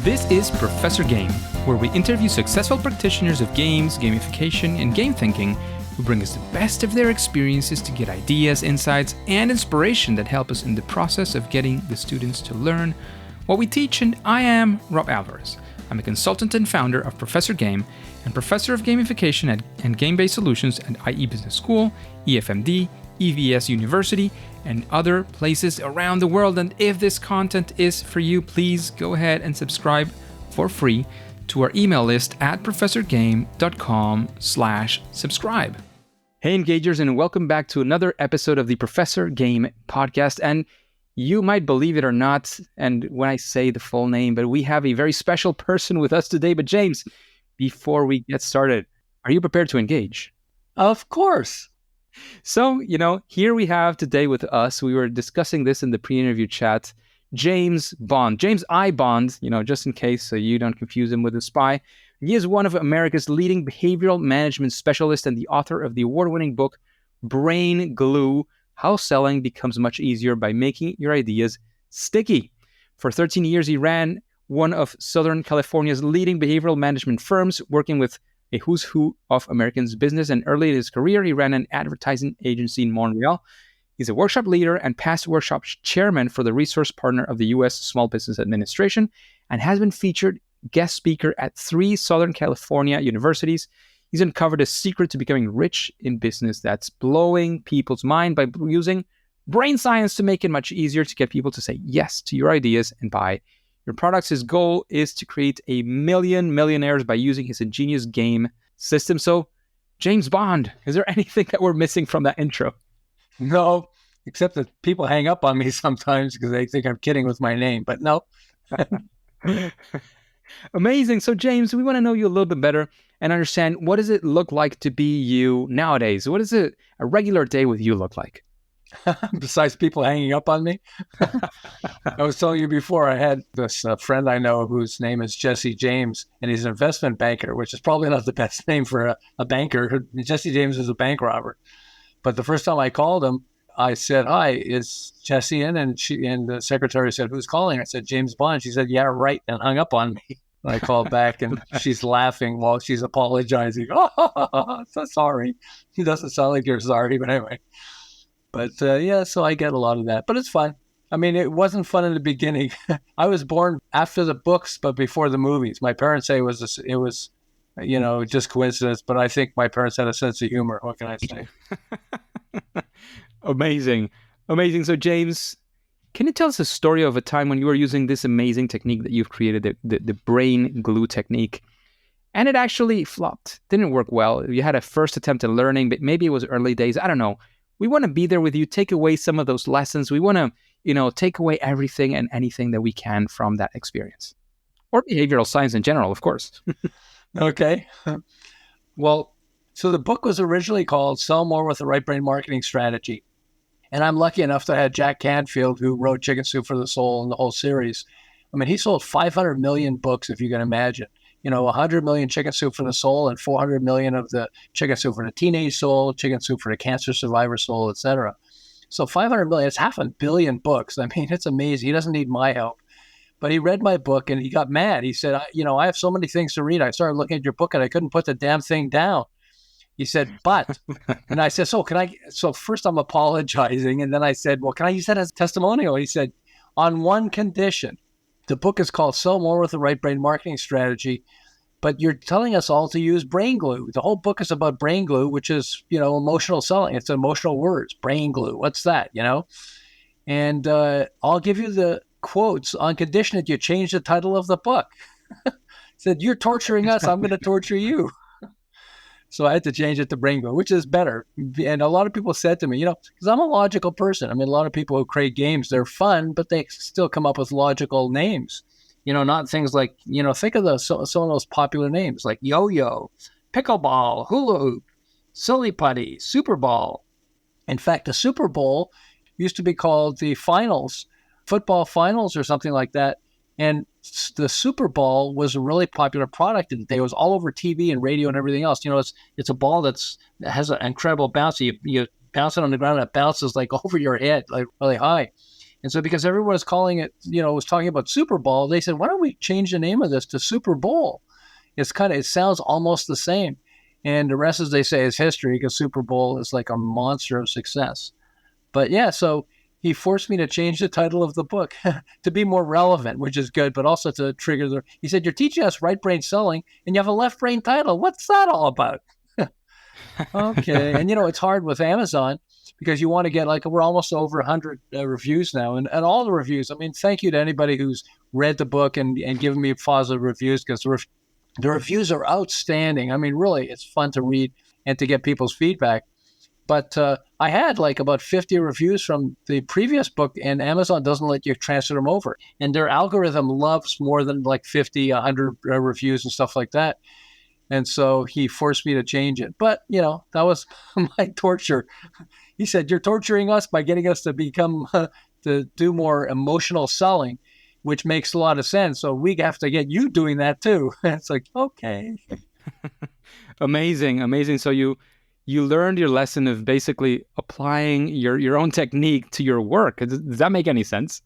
This is Professor Game, where we interview successful practitioners of games, gamification, and game thinking who bring us the best of their experiences to get ideas, insights, and inspiration that help us in the process of getting the students to learn what we teach. And I am Rob Alvarez. I'm a consultant and founder of Professor Game and professor of gamification and game-based solutions at IE Business School, EFMD, EVS University, and other places around the world. And if this content is for you, please go ahead and subscribe for free to our email list at professorgame.com/subscribe. Hey engagers, and welcome back to another episode of the Professor Game podcast. And you might believe it or not, and when I say the full name, but we have a very special person with us today. But James, before we get started, are you prepared to engage? Of course. So, here we have today with us, we were discussing this in the pre-interview chat, James Bond. James I. Bond, just in case so you don't confuse him with a spy. He is one of America's leading behavioral management specialists and the author of the award-winning book, Brain Glue: How Selling Becomes Much Easier by Making Your Ideas Sticky. For 13 years, he ran one of Southern California's leading behavioral management firms, working with a who's who of Americans' business, and early in his career, he ran an advertising agency in Montreal. He's a workshop leader and past workshop chairman for the resource partner of the U.S. Small Business Administration, and has been featured guest speaker at 3 Southern California universities. He's uncovered a secret to becoming rich in business that's blowing people's mind by using brain science to make it much easier to get people to say yes to your ideas and buy your products. His goal is to create 1 million millionaires by using his ingenious game system. So, James Bond, is there anything that we're missing from that intro? No, except that people hang up on me sometimes because they think I'm kidding with my name, but no. Amazing. So, James, we want to know you a little bit better and understand, what does it look like to be you nowadays? What does a regular day with you look like? Besides people hanging up on me? I was telling you before, I had this friend I know whose name is Jesse James, and he's an investment banker, which is probably not the best name for a banker. Jesse James is a bank robber. But the first time I called him, I said, "Hi, is Jesse in?" And the secretary said, "Who's calling?" I said, "James Bond." She said, "Yeah, right," and hung up on me. And I called back, and she's laughing while she's apologizing. "Oh, so sorry." He doesn't sound like you're sorry, but anyway. But so I get a lot of that, but it's fun. I mean, it wasn't fun in the beginning. I was born after the books, but before the movies. My parents say it was just coincidence, but I think my parents had a sense of humor. What can I say? Amazing. So, James, can you tell us a story of a time when you were using this amazing technique that you've created, the brain glue technique, and it actually flopped, didn't work well? You had a first attempt at learning, but maybe it was early days. I don't know. We want to be there with you, take away some of those lessons. We want to, take away everything and anything that we can from that experience. Or behavioral science in general, of course. Okay. Well, so the book was originally called Sell More with the Right Brain Marketing Strategy. And I'm lucky enough to have Jack Canfield, who wrote Chicken Soup for the Soul and the whole series. I mean, he sold 500 million books, if you can imagine. 100 million Chicken Soup for the Soul and 400 million of the Chicken Soup for the Teenage Soul, Chicken Soup for the Cancer Survivor Soul, etc. So 500 million, it's 500 million books. I mean, it's amazing. He doesn't need my help. But he read my book and he got mad. He said, I have so many things to read. I started looking at your book and I couldn't put the damn thing down. He said, but, and I said, so first I'm apologizing. And then I said, well, can I use that as a testimonial? He said, on one condition. The book is called Sell More with the Right Brain Marketing Strategy, but you're telling us all to use brain glue. The whole book is about brain glue, which is, emotional selling. It's emotional words, brain glue. What's that, And I'll give you the quotes on condition that you change the title of the book. Said, you're torturing us. I'm going to torture you. So I had to change it to brain glue, which is better. And a lot of people said to me, because I'm a logical person. I mean, a lot of people who create games, they're fun, but they still come up with logical names. Not things like, think of some of those popular names like yo-yo, pickleball, hula hoop, silly putty, Super Bowl. In fact, the Super Bowl used to be called the finals, football finals or something like that. And the Super Bowl was a really popular product in the day. It was all over TV and radio and everything else. It's a ball that has an incredible bounce. You bounce it on the ground and it bounces like over your head, like really high. And so because everyone was calling it, was talking about Super Bowl, they said, why don't we change the name of this to Super Bowl? It sounds almost the same. And the rest, as they say, is history, because Super Bowl is like a monster of success. But yeah, so he forced me to change the title of the book to be more relevant, which is good, but also to trigger he said, you're teaching us right brain selling and you have a left brain title. What's that all about? Okay. And it's hard with Amazon because you want to get, like, we're almost over 100 reviews now. And all the reviews, I mean, thank you to anybody who's read the book and given me positive reviews, because the reviews are outstanding. I mean, really, it's fun to read and to get people's feedback. But I had like about 50 reviews from the previous book, and Amazon doesn't let you transfer them over. And their algorithm loves more than like 50, 100 reviews and stuff like that. And so he forced me to change it. But, that was my torture. He said, you're torturing us by getting us to become, to do more emotional selling, which makes a lot of sense. So we have to get you doing that too. It's like, okay. Amazing. So you learned your lesson of basically applying your own technique to your work. Does that make any sense?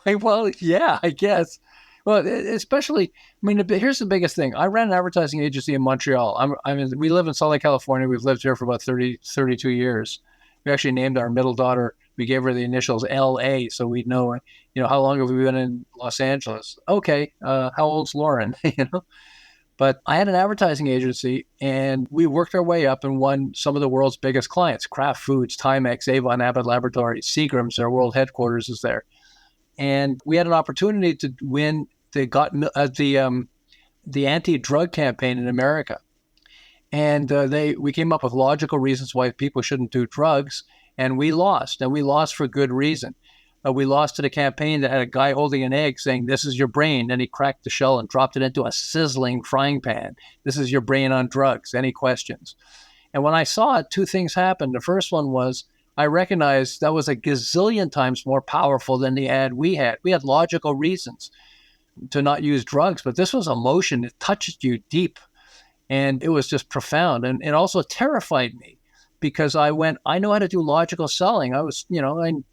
Well, yeah, I guess. Well, especially, I mean, here's the biggest thing. I ran an advertising agency in Montreal. We live in Southern California. We've lived here for about 32 years. We actually named our middle daughter. We gave her the initials LA, so we'd know, how long have we been in Los Angeles? Okay, how old's Lauren? But I had an advertising agency, and we worked our way up and won some of the world's biggest clients: Kraft Foods, Timex, Avon, Abbott Laboratories, Seagram's. Their world headquarters is there. And we had an opportunity to win the anti-drug campaign in America. And we came up with logical reasons why people shouldn't do drugs, and we lost. And we lost for good reason. We lost to the campaign that had a guy holding an egg saying, this is your brain. And he cracked the shell and dropped it into a sizzling frying pan. This is your brain on drugs. Any questions? And when I saw it, two things happened. The first one was I recognized that was a gazillion times more powerful than the ad we had. We had logical reasons to not use drugs, but this was emotion. It touched you deep. And it was just profound. And it also terrified me, because I know how to do logical selling. I was,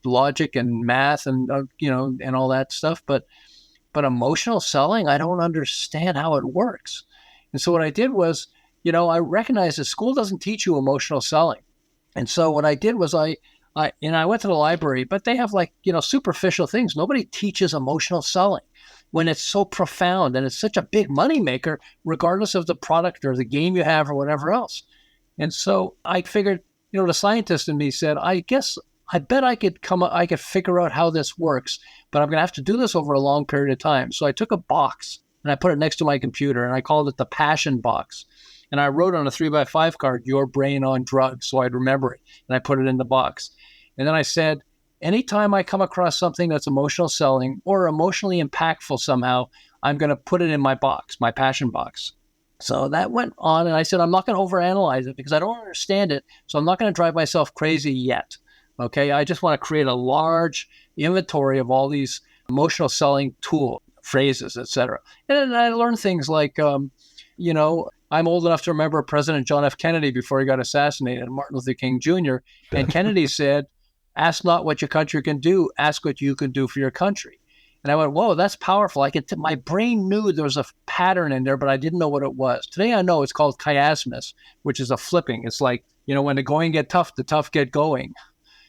logic and math and, and all that stuff. But emotional selling, I don't understand how it works. And so what I did was, I recognized that school doesn't teach you emotional selling. And so what I did was I went to the library, but they have superficial things. Nobody teaches emotional selling when it's so profound and it's such a big moneymaker, regardless of the product or the game you have or whatever else. And so I figured, the scientist in me said, I bet I could figure out how this works, but I'm going to have to do this over a long period of time. So I took a box and I put it next to my computer, and I called it the passion box. And I wrote on a 3x5 card, your brain on drugs, so I'd remember it. And I put it in the box. And then I said, anytime I come across something that's emotional selling or emotionally impactful somehow, I'm going to put it in my box, my passion box. So that went on, and I said, I'm not going to overanalyze it because I don't understand it. So I'm not going to drive myself crazy yet. Okay. I just want to create a large inventory of all these emotional selling tool phrases, etc. And then I learned things like, I'm old enough to remember President John F. Kennedy before he got assassinated, Martin Luther King Jr. And Kennedy said, ask not what your country can do, ask what you can do for your country. And I went, whoa, that's powerful. My brain knew there was a pattern in there, but I didn't know what it was. Today I know it's called chiasmus, which is a flipping. It's like, when the going get tough, the tough get going.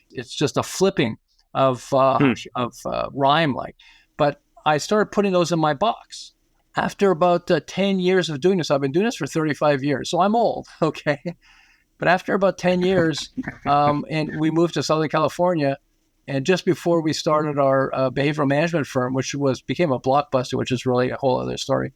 It's just a flipping of rhyme like. But I started putting those in my box. After about 10 years of doing this, I've been doing this for 35 years, so I'm old, okay? But after about 10 years, and we moved to Southern California, and just before we started our behavioral management firm, which became a blockbuster, which is really a whole other story,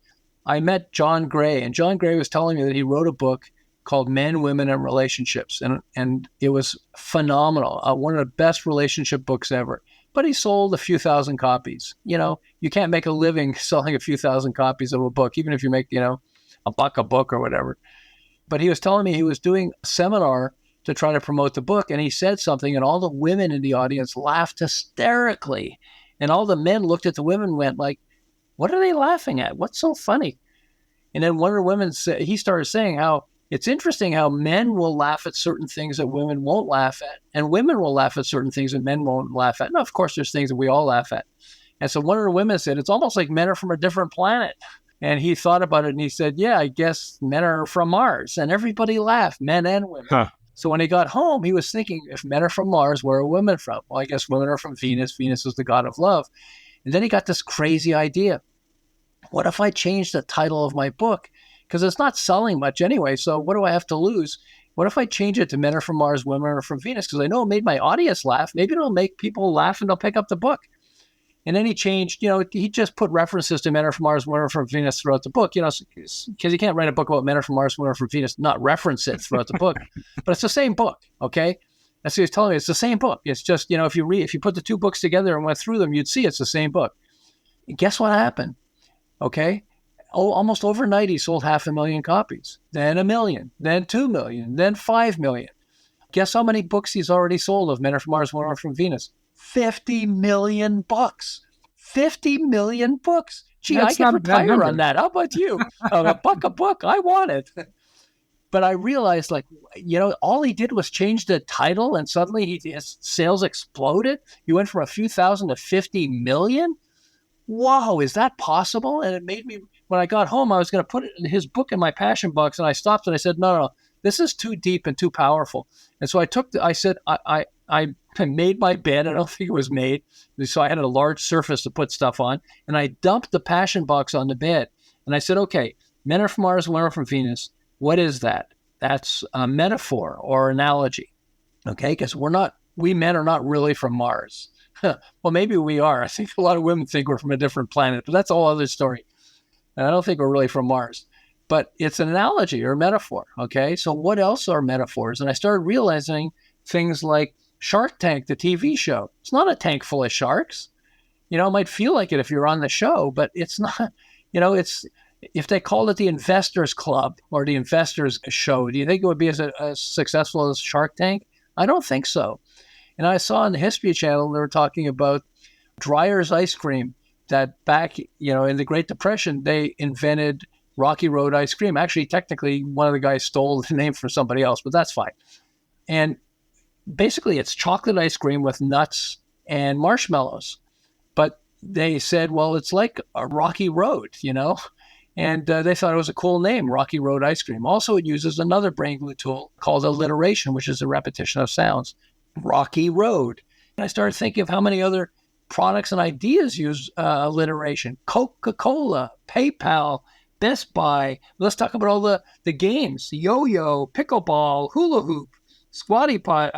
I met John Gray, and John Gray was telling me that he wrote a book called Men, Women, and Relationships, and it was phenomenal, one of the best relationship books ever. But he sold a few thousand copies. You can't make a living selling a few thousand copies of a book, even if you make, $1 a book or whatever. But he was telling me he was doing a seminar to try to promote the book, and he said something, and all the women in the audience laughed hysterically. And all the men looked at the women and went like, what are they laughing at? What's so funny? And then one of the women said, he started saying how It's interesting how men will laugh at certain things that women won't laugh at, and women will laugh at certain things that men won't laugh at. Now, of course, there's things that we all laugh at. And so one of the women said, it's almost like men are from a different planet. And he thought about it and he said, yeah, I guess men are from Mars. And everybody laughed, men and women. Huh. So when he got home, he was thinking, if men are from Mars, where are women from? Well, I guess women are from Venus. Venus is the god of love. And then he got this crazy idea. What if I change the title of my book? Because it's not selling much anyway. So what do I have to lose? What if I change it to Men Are From Mars, Women Are From Venus? Because I know it made my audience laugh. Maybe it'll make people laugh and they'll pick up the book. And then he changed, he just put references to Men Are From Mars, Women Are From Venus throughout the book, because you can't write a book about Men Are From Mars, Women Are From Venus, not reference it throughout the book. But it's the same book, okay? That's what he's telling me. It's the same book. It's just, if you put the two books together and went through them, you'd see it's the same book. And guess what happened? Okay? Almost overnight, he sold 500,000 copies, then 1 million, then 2 million, then 5 million. Guess how many books he's already sold of Men Are From Mars, Women Are From Venus? 50 million books. 50 million books. Gee, That's I not could a bad retire number. on that. How about you? A book. I want it. But I realized, all he did was change the title and suddenly his sales exploded. He went from a few thousand to 50 million. Wow, is that possible? And it made me, when I got home, I was going to put his book in my passion box, and I stopped and I said, no, this is too deep and too powerful. And so I made my bed. I don't think it was made. So I had a large surface to put stuff on, and I dumped the passion box on the bed. And I said, okay, Men Are From Mars, Women Are From Venus. What is that? That's a metaphor or analogy, okay? Because we men are not really from Mars. Well, maybe we are. I think a lot of women think we're from a different planet, but that's a whole other story. And I don't think we're really from Mars. But it's an analogy or a metaphor, okay? So what else are metaphors? And I started realizing things like Shark Tank, the TV show. It's not a tank full of sharks. It might feel like it if you're on the show, but it's not. It's if they called it the Investors Club or the Investors Show, do you think it would be as successful as Shark Tank? I don't think so. And I saw on the History Channel, they were talking about Dreyer's ice cream, that back, in the Great Depression, they invented Rocky Road ice cream. Actually, technically, one of the guys stole the name from somebody else, but that's fine. And basically, it's chocolate ice cream with nuts and marshmallows. But they said, well, it's like a Rocky Road, And they thought it was a cool name, Rocky Road ice cream. Also, it uses another brain glue tool called alliteration, which is a repetition of sounds. Rocky Road. And I started thinking of how many other products and ideas use alliteration. Coca-Cola, PayPal, Best Buy. Let's talk about all the games. Yo-yo, pickleball, hula hoop, squatty pot,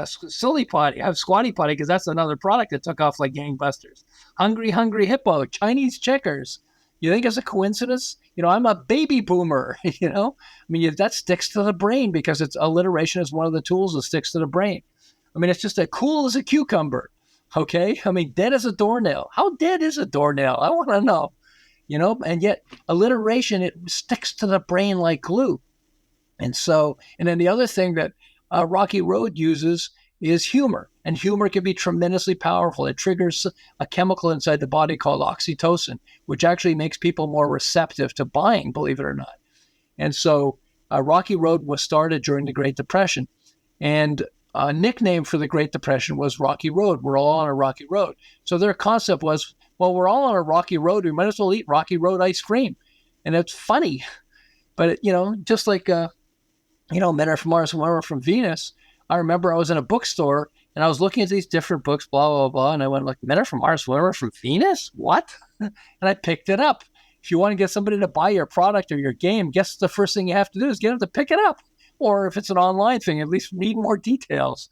silly potty. I have squatty potty because that's another product that took off like gangbusters. Hungry Hippo, Chinese checkers. You think it's a coincidence? I'm a baby boomer, that sticks to the brain because alliteration is one of the tools that sticks to the brain. It's just as cool as a cucumber, okay? Dead as a doornail. How dead is a doornail? I want to know, and yet alliteration, it sticks to the brain like glue. And then the other thing that Rocky Road uses is humor, and humor can be tremendously powerful. It triggers a chemical inside the body called oxytocin, which actually makes people more receptive to buying, believe it or not. And so Rocky Road was started during the Great Depression, and a nickname for the Great Depression was Rocky Road. We're all on a rocky road. So their concept was, well, we're all on a rocky road. We might as well eat Rocky Road ice cream. And it's funny. But, just like, Men Are From Mars, Women Are From Venus, I remember I was in a bookstore and I was looking at these different books, blah, blah, blah. And I went like, Men Are From Mars, Women Are From Venus? What? And I picked it up. If you want to get somebody to buy your product or your game, guess the first thing you have to do is get them to pick it up. Or if it's an online thing, at least read more details.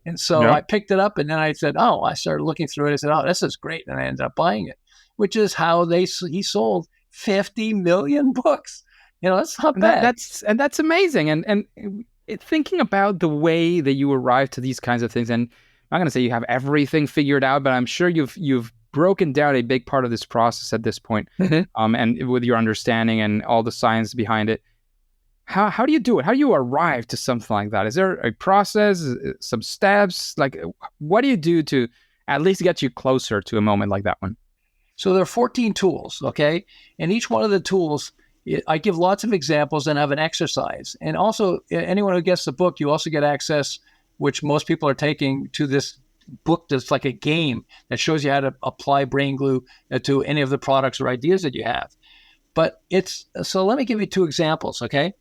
And so I picked it up and then I said, I started looking through it. I said, this is great. And I ended up buying it, which is how he sold 50 million books. That's not bad. That's amazing. And thinking about the way that you arrive to these kinds of things, and I'm not going to say you have everything figured out, but I'm sure you've broken down a big part of this process at this point, and with your understanding and all the science behind it. How do you do it? How do you arrive to something like that? Is there a process, some steps? Like, what do you do to at least get you closer to a moment like that one? So there are 14 tools, okay? And each one of the tools I give lots of examples and have an exercise. And also, anyone who gets the book, you also get access, which most people are taking, to this book that's like a game that shows you how to apply brain glue to any of the products or ideas that you have. But so let me give you two examples, okay?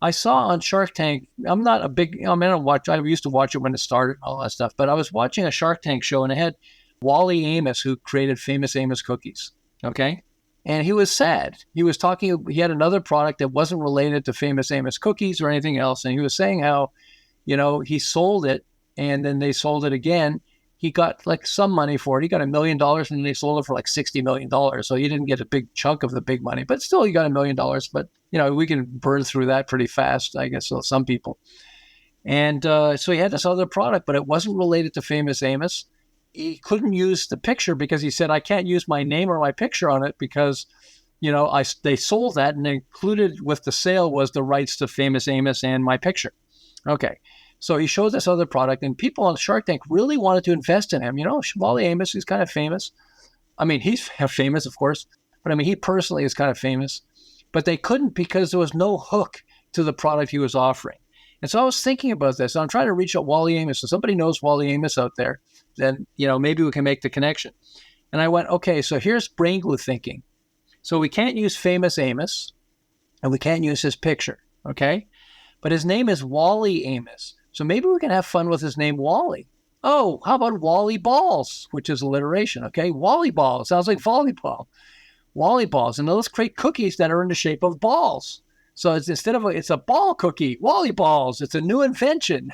I saw on Shark Tank, I'm not a big, I don't watch, I used to watch it when it started, all that stuff, but I was watching a Shark Tank show and it had Wally Amos, who created Famous Amos cookies, okay? And he was sad. He was talking, he had another product that wasn't related to Famous Amos cookies or anything else. And he was saying how, he sold it and then they sold it again. He got like some money for it. He got $1 million and they sold it for like $60 million. So he didn't get a big chunk of the big money, but still he got $1 million. But, we can burn through that pretty fast, I guess, so some people. And so he had this other product, but it wasn't related to Famous Amos. He couldn't use the picture because he said, I can't use my name or my picture on it because, they sold that, and included with the sale was the rights to Famous Amos and my picture. Okay. So he showed this other product, and people on Shark Tank really wanted to invest in him. Wally Amos, he's kind of famous. I mean, he's famous, of course, but I mean, he personally is kind of famous. But they couldn't because there was no hook to the product he was offering. And so I was thinking about this. I'm trying to reach out Wally Amos. So somebody knows Wally Amos out there, then, maybe we can make the connection. And I went, okay, so here's brain glue thinking. So we can't use Famous Amos, and we can't use his picture, okay? But his name is Wally Amos. So maybe we can have fun with his name, Wally. Oh, how about Wally Balls, which is alliteration, okay? Wally Ball sounds like volleyball. Wally Balls. And let's create cookies that are in the shape of balls. So it's a ball cookie, Wally Balls. It's a new invention,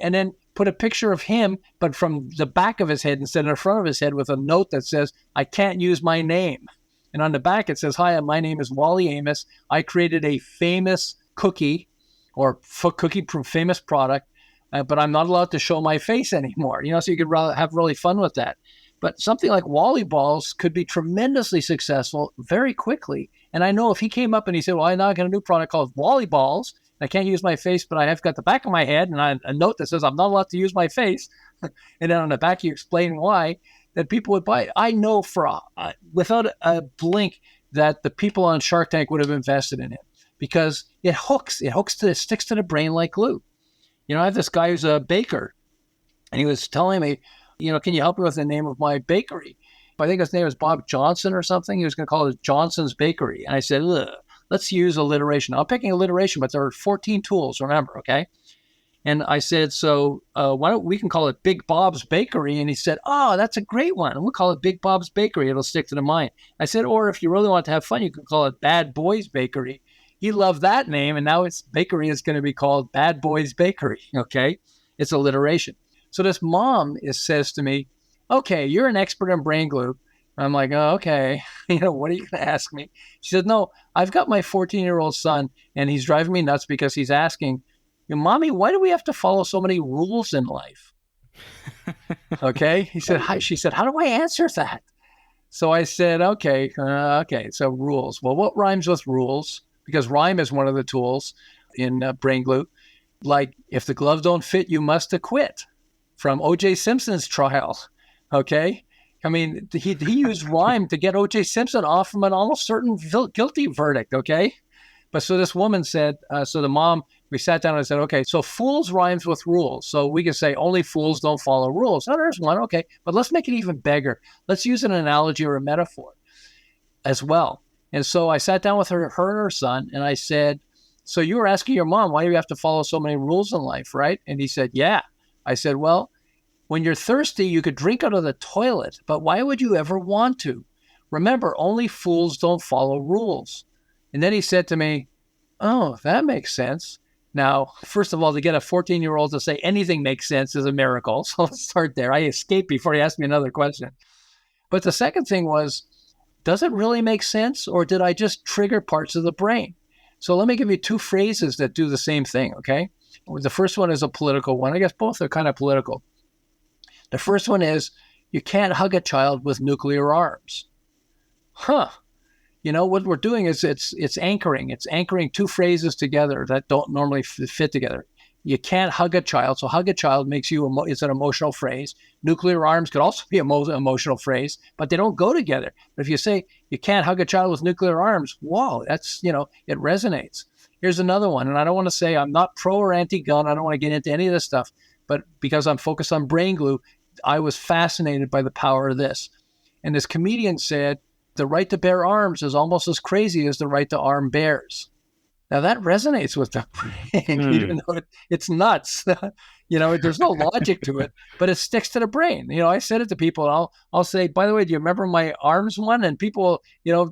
And then put a picture of him, but from the back of his head instead of the front of his head, with a note that says, I can't use my name. And on the back it says, hi, my name is Wally Amos. I created a famous cookie or cookie famous product, but I'm not allowed to show my face anymore. So you could have really fun with that. But something like Wally Balls could be tremendously successful very quickly. And I know if he came up and he said, well, I now got a new product called Wally Balls. I can't use my face, but I have got the back of my head and a note that says I'm not allowed to use my face. And then on the back, you explain why, that people would buy it. I know without a blink that the people on Shark Tank would have invested in him because it sticks to the brain like glue. I have this guy who's a baker, and he was telling me, can you help me with the name of my bakery? I think his name is Bob Johnson or something. He was going to call it Johnson's Bakery. And I said, let's use alliteration. I'm picking alliteration, but there are 14 tools, remember, okay? And I said, so why don't we can call it Big Bob's Bakery? And he said, oh, that's a great one. And we'll call it Big Bob's Bakery. It'll stick to the mind. I said, or if you really want to have fun, you can call it Bad Boys Bakery. He loved that name, and now its bakery is going to be called Bad Boys Bakery, okay? It's alliteration. So this mom says to me, okay, you're an expert in brain glue. I'm like, oh, okay. What are you going to ask me? She said, no, I've got my 14-year-old son, and he's driving me nuts because he's asking, Mommy, why do we have to follow so many rules in life? Okay. She said, how do I answer that? So I said, okay. So rules. Well, what rhymes with rules? Because rhyme is one of the tools in brain glue. Like, if the gloves don't fit, you must acquit, from O.J. Simpson's trial. Okay. I mean, he used rhyme to get O.J. Simpson off from an almost certain guilty verdict. Okay. But so this woman said, so the mom, we sat down and said, okay, so fools rhymes with rules. So we could say only fools don't follow rules. Oh, there's one. Okay. But let's make it even bigger. Let's use an analogy or a metaphor as well. And so I sat down with her and her son, and I said, so you were asking your mom, why do you have to follow so many rules in life, right? And he said, yeah. I said, well, when you're thirsty, you could drink out of the toilet, but why would you ever want to? Remember, only fools don't follow rules. And then he said to me, oh, that makes sense. Now, first of all, to get a 14-year-old to say anything makes sense is a miracle. So let's start there. I escaped before he asked me another question. But the second thing was, does it really make sense, or did I just trigger parts of the brain? So let me give you two phrases that do the same thing, okay? The first one is a political one. I guess both are kind of political. The first one is, you can't hug a child with nuclear arms. What we're doing is it's anchoring. It's anchoring two phrases together that don't normally fit together. You can't hug a child. So hug a child makes you, it's an emotional phrase. Nuclear arms could also be an emotional phrase, but they don't go together. But if you say you can't hug a child with nuclear arms, whoa, that's, it resonates. Here's another one. And I don't want to say I'm not pro or anti-gun. I don't want to get into any of this stuff, but because I'm focused on brain glue, I was fascinated by the power of this. And this comedian said, the right to bear arms is almost as crazy as the right to arm bears. Now that resonates with the brain, even though it's nuts. There's no logic to it, but it sticks to the brain. I said it to people. And I'll say, by the way, do you remember my arms one? And people,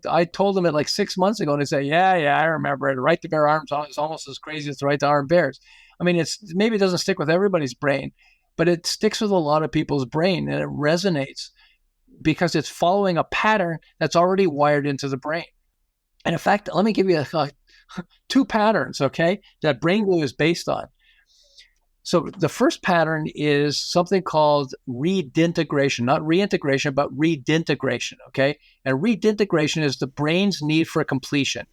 I told them it like 6 months ago, and they say, yeah, I remember it. The right to bear arms is almost as crazy as the right to arm bears. I mean, maybe it doesn't stick with everybody's brain, but it sticks with a lot of people's brain, and it resonates because it's following a pattern that's already wired into the brain. And in fact, let me give you two patterns, okay, that brain glue is based on. So the first pattern is something called redintegration, not reintegration, but redintegration, okay? And redintegration is the brain's need for completion.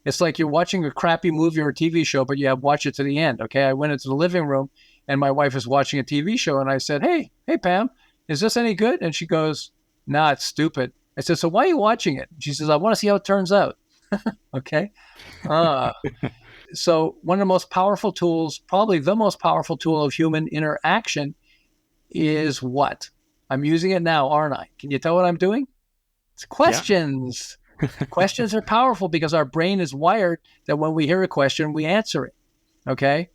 It's like you're watching a crappy movie or a TV show, but you have watch it to the end, okay? I went into the living room and my wife was watching a TV show and I said, hey, Pam, is this any good? And she goes, nah, it's stupid. I said, so why are you watching it? She says, I want to see how it turns out. Okay. So one of the most powerful tools, probably the most powerful tool of human interaction is what? I'm using it now, aren't I? Can you tell what I'm doing? It's questions. Yeah. Questions are powerful because our brain is wired that when we hear a question, we answer it. Okay.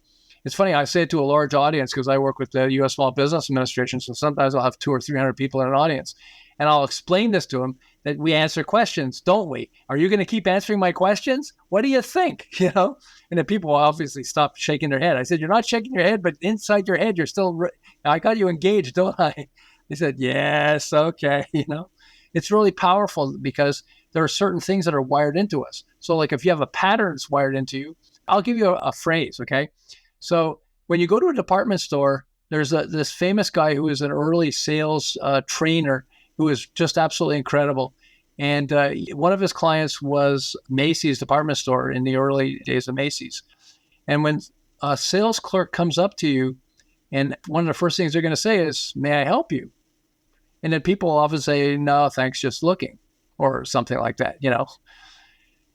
It's funny. I say it to a large audience because I work with the U.S. Small Business Administration. So sometimes I'll have 200 or 300 people in an audience. And I'll explain this to them that we answer questions, don't we? Are you going to keep answering my questions? What do you think? And then people will obviously stop shaking their head. I said, you're not shaking your head, but inside your head, you're still, I got you engaged, don't I? They said, yes, okay. It's really powerful because there are certain things that are wired into us. So like if you have a pattern that's wired into you, I'll give you a phrase, okay? So when you go to a department store, there's this famous guy who is an early sales trainer who is just absolutely incredible. And one of his clients was Macy's department store in the early days of Macy's. And when a sales clerk comes up to you, and one of the first things they're going to say is, may I help you? And then people often say, no, thanks, just looking, or something like that,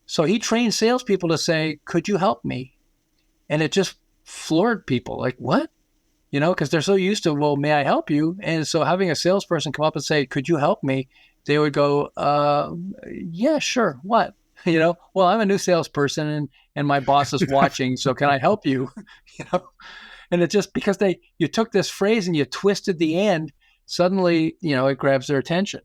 So he trained salespeople to say, could you help me? And it just floored people. Like, what? Because they're so used to, well, may I help you? And so having a salesperson come up and say, could you help me? They would go, yeah, sure. What? Well, I'm a new salesperson and my boss is watching. So can I help you? And it just because you took this phrase and you twisted the end, suddenly, it grabs their attention.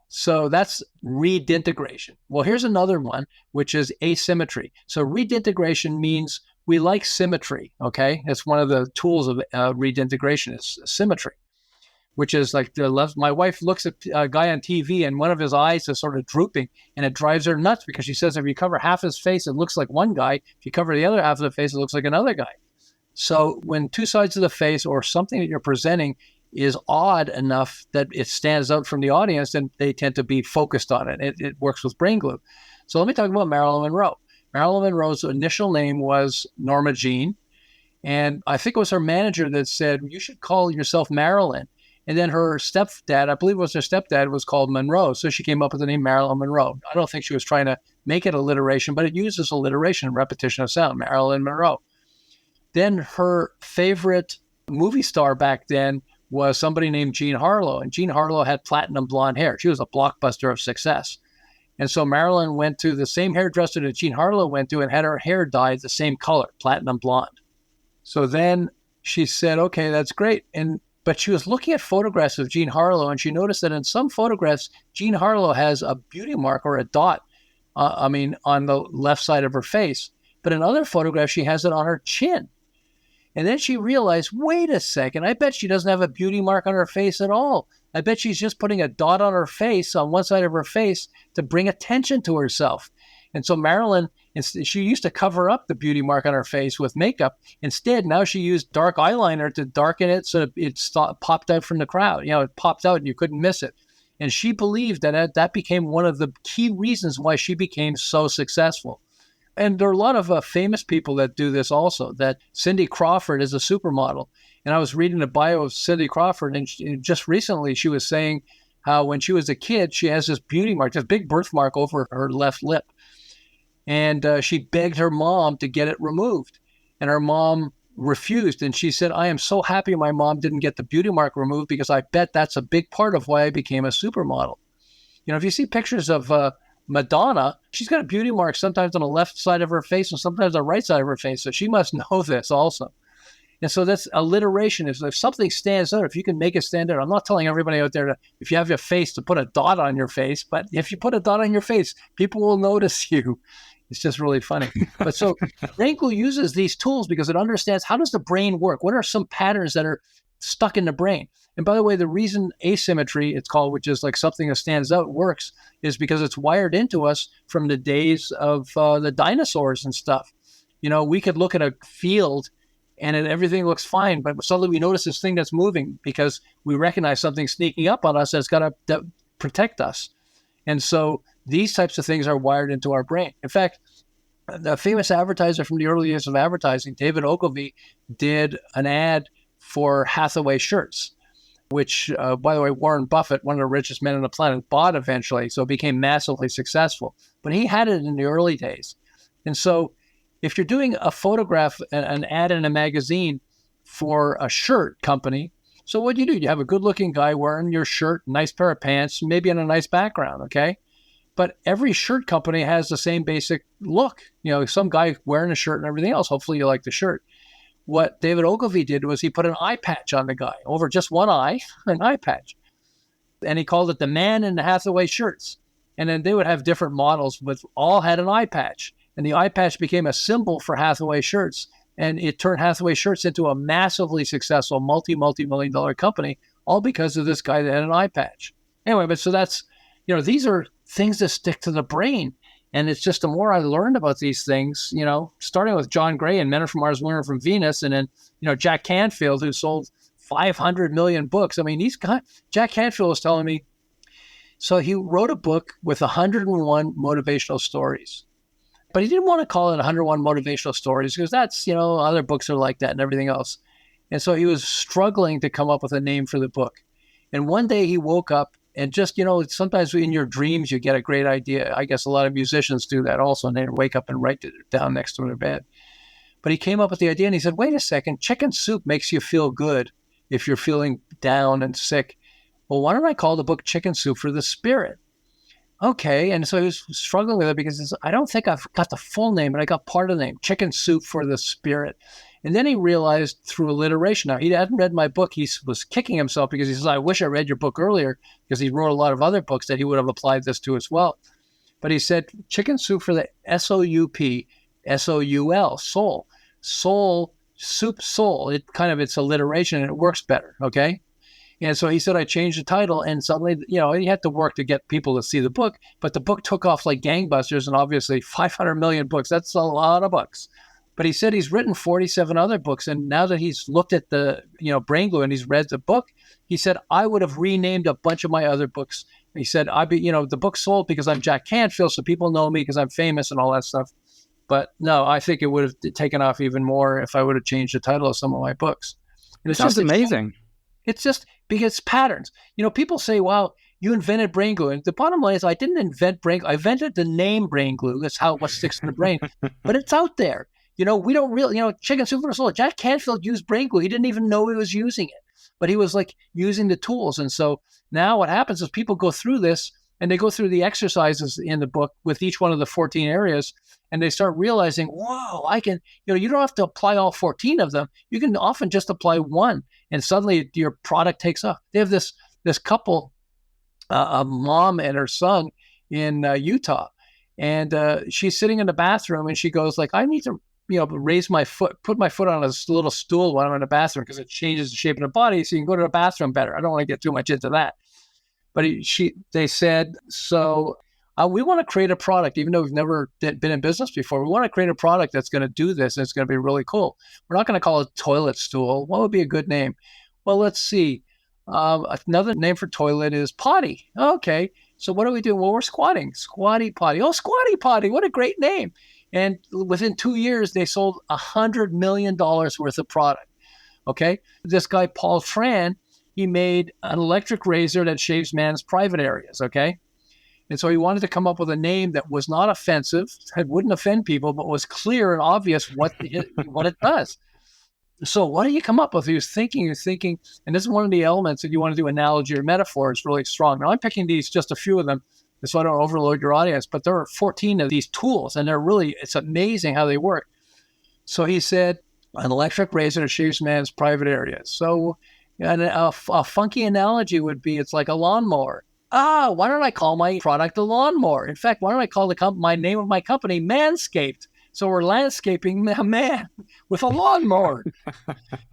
So that's redintegration. Well, here's another one, which is asymmetry. So redintegration means we like symmetry, okay? That's one of the tools of redintegration is symmetry, which is like the left. My wife looks at a guy on TV and one of his eyes is sort of drooping and it drives her nuts because she says if you cover half his face, it looks like one guy. If you cover the other half of the face, it looks like another guy. So when two sides of the face or something that you're presenting is odd enough that it stands out from the audience, then they tend to be focused on it. It works with brain glue. So let me talk about Marilyn Monroe. Marilyn Monroe's initial name was Norma Jean. And I think it was her manager that said, you should call yourself Marilyn. And then her stepdad, I believe it was her stepdad, was called Monroe. So she came up with the name Marilyn Monroe. I don't think she was trying to make it alliteration, but it uses alliteration, repetition of sound, Marilyn Monroe. Then her favorite movie star back then was somebody named Jean Harlow. And Jean Harlow had platinum blonde hair. She was a blockbuster of success. And so Marilyn went to the same hairdresser that Jean Harlow went to and had her hair dyed the same color, platinum blonde. So then she said, okay, that's great. But she was looking at photographs of Jean Harlow and she noticed that in some photographs, Jean Harlow has a beauty mark or a dot, on the left side of her face. But in other photographs, she has it on her chin. And then she realized, wait a second, I bet she doesn't have a beauty mark on her face at all. I bet she's just putting a dot on her face, on one side of her face, to bring attention to herself. And so Marilyn, she used to cover up the beauty mark on her face with makeup. Instead, now she used dark eyeliner to darken it so it popped out from the crowd. It popped out and you couldn't miss it. And she believed that became one of the key reasons why she became so successful. And there are a lot of famous people that do this also. That Cindy Crawford is a supermodel. And I was reading the bio of Cindy Crawford, and just recently she was saying how when she was a kid, she has this beauty mark, this big birthmark over her left lip. And she begged her mom to get it removed. And her mom refused. And she said, I am so happy my mom didn't get the beauty mark removed because I bet that's a big part of why I became a supermodel. You know, if you see pictures of Madonna, she's got a beauty mark sometimes on the left side of her face and sometimes on the right side of her face. So she must know this also. And so that's alliteration. If something stands out, if you can make it stand out, I'm not telling everybody out there to, if you have your face, to put a dot on your face, but if you put a dot on your face, people will notice you. It's just really funny. But so brain glue uses these tools because it understands how does the brain work? What are some patterns that are stuck in the brain? And by the way, the reason asymmetry, it's called, which is like something that stands out, works, is because it's wired into us from the days of the dinosaurs and stuff. You know, we could look at a field and everything looks fine, but suddenly we notice this thing that's moving because we recognize something sneaking up on us that's got to protect us. And so these types of things are wired into our brain. In fact, the famous advertiser from the early years of advertising, David Ogilvy, did an ad for Hathaway shirts, which, by the way, Warren Buffett, one of the richest men on the planet, bought eventually. So it became massively successful. But he had it in the early days. And so if you're doing a photograph, an ad in a magazine for a shirt company, so what do? You have a good-looking guy wearing your shirt, nice pair of pants, maybe in a nice background, okay? But every shirt company has the same basic look. You know, some guy wearing a shirt and everything else. Hopefully you like the shirt. What David Ogilvy did was he put an eye patch on the guy, over just one eye, an eye patch. And he called it the Man in the Hathaway shirts. And then they would have different models, but all had an eye patch. And the eye patch became a symbol for Hathaway shirts. And it turned Hathaway shirts into a massively successful multi-million dollar company, all because of this guy that had an eye patch. Anyway, but so that's, you know, these are things that stick to the brain. And it's just the more I learned about these things, you know, starting with John Gray and Men Are From Mars, Women Are From Venus, and then, you know, Jack Canfield, who sold 500 million books. I mean, these guys, Jack Canfield was telling me, so he wrote a book with 101 motivational stories. But he didn't want to call it 101 motivational stories because that's, you know, other books are like that and everything else. And so he was struggling to come up with a name for the book. And one day he woke up and just, you know, sometimes in your dreams you get a great idea. I guess a lot of musicians do that also, and they wake up and write it down next to their bed. But he came up with the idea and he said, wait a second, chicken soup makes you feel good if you're feeling down and sick. Well, why don't I call the book Chicken Soup for the Spirit? Okay, and so he was struggling with it because I don't think I've got the full name, but I got part of the name, Chicken Soup for the Spirit. And then he realized through alliteration, now he hadn't read my book, he was kicking himself because he says, I wish I read your book earlier, because he wrote a lot of other books that he would have applied this to as well. But he said, Chicken Soup for the S-O-U-P, S-O-U-L, soul. Soul, soup, soul. It's alliteration and it works better, okay? And so he said, I changed the title, and suddenly, you know, he had to work to get people to see the book, but the book took off like gangbusters, and obviously 500 million books, that's a lot of books. But he said he's written 47 other books, and now that he's looked at the, you know, Brain Glue and he's read the book, he said, I would have renamed a bunch of my other books. He said, the book sold because I'm Jack Canfield, so people know me because I'm famous and all that stuff. But no, I think it would have taken off even more if I would have changed the title of some of my books. And it's just amazing. It's just because it's patterns. You know, people say, wow, you invented brain glue. And the bottom line is I didn't invent brain glue. I invented the name brain glue. That's what sticks in the brain. But it's out there. You know, we don't really, you know, Chicken Soup for the Soul. Jack Canfield used brain glue. He didn't even know he was using it. But he was like using the tools. And so now what happens is people go through this and they go through the exercises in the book with each one of the 14 areas. And they start realizing, whoa, I can, you know, you don't have to apply all 14 of them. You can often just apply one. And suddenly your product takes off. They have this couple, a mom and her son in Utah. And she's sitting in the bathroom and she goes like, I need to, you know, raise my foot, put my foot on a little stool while I'm in the bathroom because it changes the shape of the body so you can go to the bathroom better. I don't want to get too much into that. But they said, so we want to create a product, even though we've never been in business before. We want to create a product that's going to do this, and it's going to be really cool. We're not going to call it toilet stool. What would be a good name? Well, let's see. Another name for toilet is potty. Okay, so what do we do? Well, we're squatting. Squatty potty. Oh, squatty potty. What a great name. And within 2 years, they sold $100 million worth of product. Okay. This guy, Paul Tran, he made an electric razor that shaves man's private areas. Okay. And so he wanted to come up with a name that was not offensive, that wouldn't offend people, but was clear and obvious what it does. So what do you come up with? He was thinking, and this is one of the elements that you want to do analogy or metaphor is really strong. Now I'm picking these, just a few of them, so I don't overload your audience, but there are 14 of these tools, and it's amazing how they work. So he said, an electric razor that shaves man's private areas. So a funky analogy would be, it's like a lawnmower. Why don't I call my product a lawnmower? In fact, why don't I call my name of my company Manscaped? So we're landscaping a man with a lawnmower.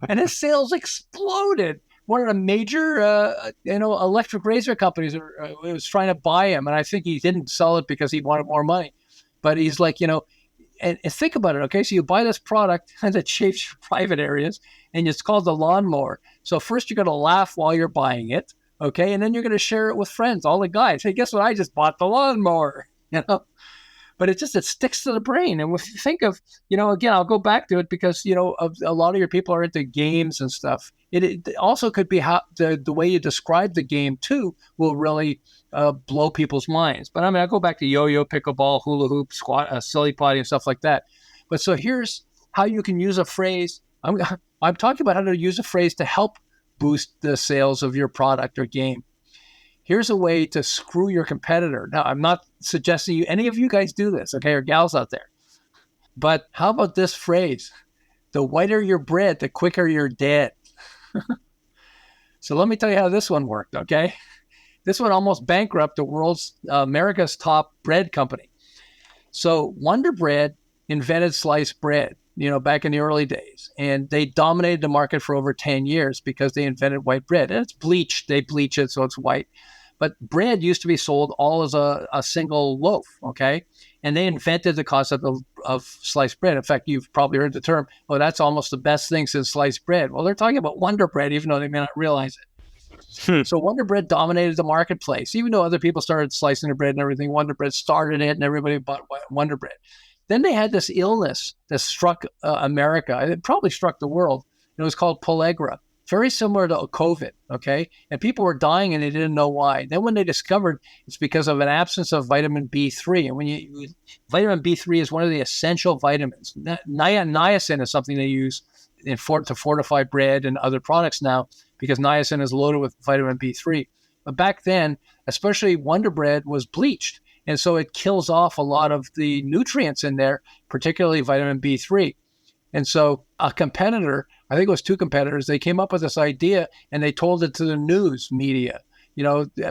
And his sales exploded. One of the major, electric razor companies was trying to buy him. And I think he didn't sell it because he wanted more money. But he's like, and think about it, okay? So you buy this product that shaves your private areas, and it's called the lawnmower. So first you're going to laugh while you're buying it, okay? And then you're going to share it with friends, all the guys. Hey, guess what? I just bought the lawnmower, But it sticks to the brain. And if you think of, again, I'll go back to it because, a lot of your people are into games and stuff. It also could be how the way you describe the game too will really blow people's minds. But I mean, I go back to yo-yo, pickleball, hula hoop, squat, silly potty, and stuff like that. But so here's how you can use a phrase. I'm talking about how to use a phrase to help boost the sales of your product or game. Here's a way to screw your competitor. Now, I'm not suggesting any of you guys do this, okay, or gals out there. But how about this phrase? The whiter your bread, the quicker you're dead. So let me tell you how this one worked, okay? This one almost bankrupted America's top bread company. So Wonder Bread invented sliced bread, back in the early days. And they dominated the market for over 10 years because they invented white bread. And it's bleached. They bleach it so it's white. But bread used to be sold all as a single loaf, okay? And they invented the concept of sliced bread. In fact, you've probably heard the term, oh, that's almost the best thing since sliced bread. Well, they're talking about Wonder Bread, even though they may not realize it. So Wonder Bread dominated the marketplace. Even though other people started slicing their bread and everything, Wonder Bread started it and everybody bought Wonder Bread. Then they had this illness that struck America. It probably struck the world. It was called pellagra. Very similar to COVID, okay? And people were dying and they didn't know why. Then when they discovered it's because of an absence of vitamin B3. And vitamin B3 is one of the essential vitamins. Niacin is something they use to fortify bread and other products now because niacin is loaded with vitamin B3. But back then, especially Wonder Bread was bleached. And so it kills off a lot of the nutrients in there, particularly vitamin B3. And so a competitor, I think it was two competitors, they came up with this idea and they told it to the news media,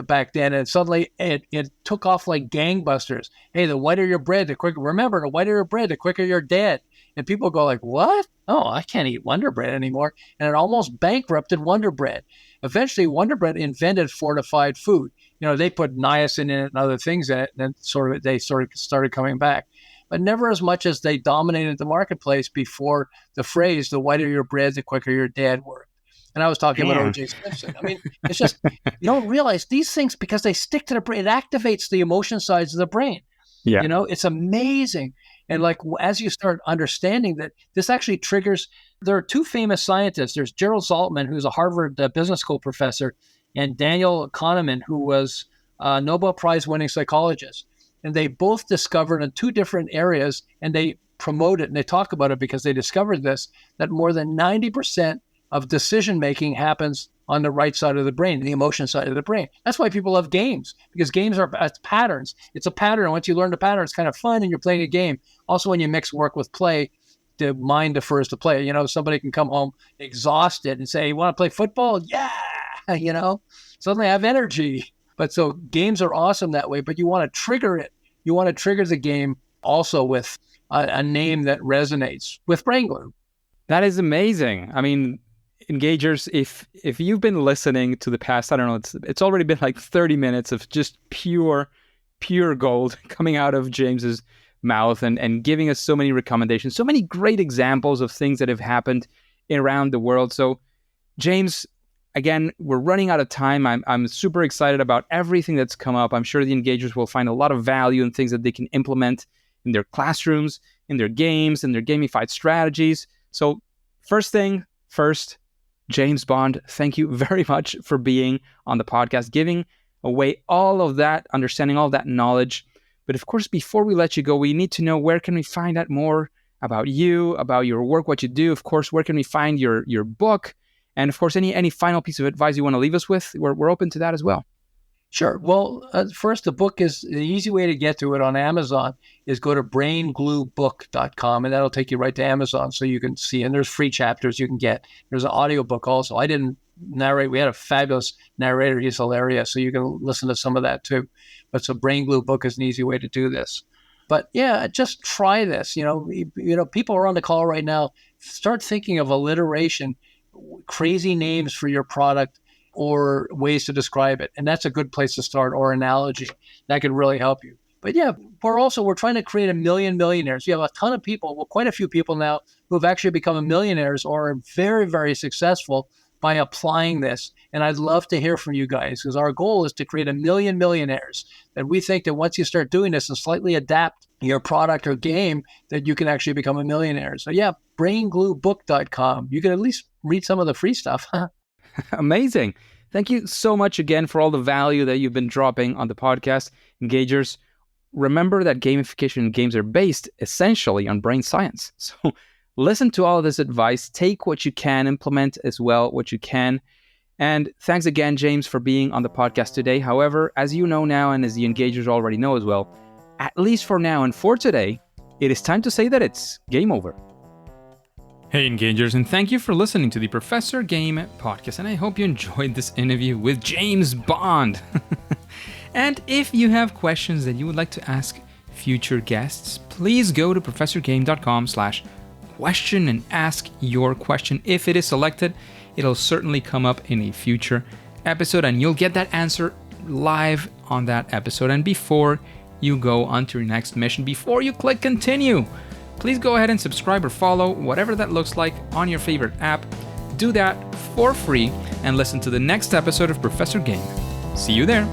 back then. And suddenly it took off like gangbusters. Hey, the whiter your bread, the quicker, remember, the whiter your bread, the quicker you're dead. And people go like, what? Oh, I can't eat Wonder Bread anymore. And it almost bankrupted Wonder Bread. Eventually, Wonder Bread invented fortified food. They put niacin in it and other things in it, and then they started coming back. But never as much as they dominated the marketplace before the phrase, the whiter your bread, the quicker you're dead worked. And I was talking about O.J. Simpson. I mean, it's just, you don't realize these things, because they stick to the brain, it activates the emotion sides of the brain. Yeah. It's amazing. And like, as you start understanding that this actually triggers, there are two famous scientists. There's Gerald Saltman, who's a Harvard Business School professor, and Daniel Kahneman, who was a Nobel Prize winning psychologist. And they both discovered in two different areas, and they promote it and they talk about it because they discovered this, that more than 90% of decision making happens on the right side of the brain, the emotion side of the brain. That's why people love games, because games are patterns. It's a pattern. Once you learn the pattern, it's kind of fun and you're playing a game. Also, when you mix work with play, the mind defers to play. Somebody can come home exhausted and say, you want to play football? Yeah. Suddenly I have energy. But so games are awesome that way, but you want to trigger it. You want to trigger the game also with a name that resonates with brain glue. That is amazing. I mean, engagers, if you've been listening to the past, I don't know, it's already been like 30 minutes of just pure gold coming out of James's mouth and giving us so many recommendations, so many great examples of things that have happened around the world. So, James, again, we're running out of time. I'm super excited about everything that's come up. I'm sure the engagers will find a lot of value in things that they can implement in their classrooms, in their games and their gamified strategies. So first thing first, James Bond, thank you very much for being on the podcast, giving away all of that understanding, all that knowledge. But of course, before we let you go, we need to know, where can we find out more about you, about your work, what you do? Of course, where can we find your book? And of course, any final piece of advice you want to leave us with, we're open to that as well. Sure. Well, first, the book is the easy way to get to it on Amazon is go to braingluebook.com, and that'll take you right to Amazon so you can see. And there's free chapters you can get. There's an audiobook also. I didn't narrate. We had a fabulous narrator. He's hilarious. So you can listen to some of that too. But so Brain Glue book is an easy way to do this. But yeah, just try this. People are on the call right now. Start thinking of alliteration, crazy names for your product, or ways to describe it. And that's a good place to start, or analogy. That could really help you. But yeah, we're trying to create 1 million millionaires. You have a ton of people, quite a few people now who have actually become millionaires or are very, very successful by applying this. And I'd love to hear from you guys, because our goal is to create 1 million millionaires. That we think that once you start doing this and slightly adapt your product or game, that you can actually become a millionaire. So yeah, braingluebook.com. You can at least read some of the free stuff. Amazing. Thank you so much again for all the value that you've been dropping on the podcast. Engagers, remember that gamification and games are based essentially on brain science. So listen to all of this advice, take what you can, implement as well what you can. And thanks again, James, for being on the podcast today. However, as you know now, and as the engagers already know as well, at least for now and for today, it is time to say that it's game over. Hey Engagers, and thank you for listening to the Professor Game podcast, and I hope you enjoyed this interview with James Bond. And if you have questions that you would like to ask future guests, please go to professorgame.com/question and ask your question. If it is selected, it'll certainly come up in a future episode, and you'll get that answer live on that episode. And before you go on to your next mission, before you click continue, please go ahead and subscribe or follow, whatever that looks like, on your favorite app. Do that for free and listen to the next episode of Professor Game. See you there.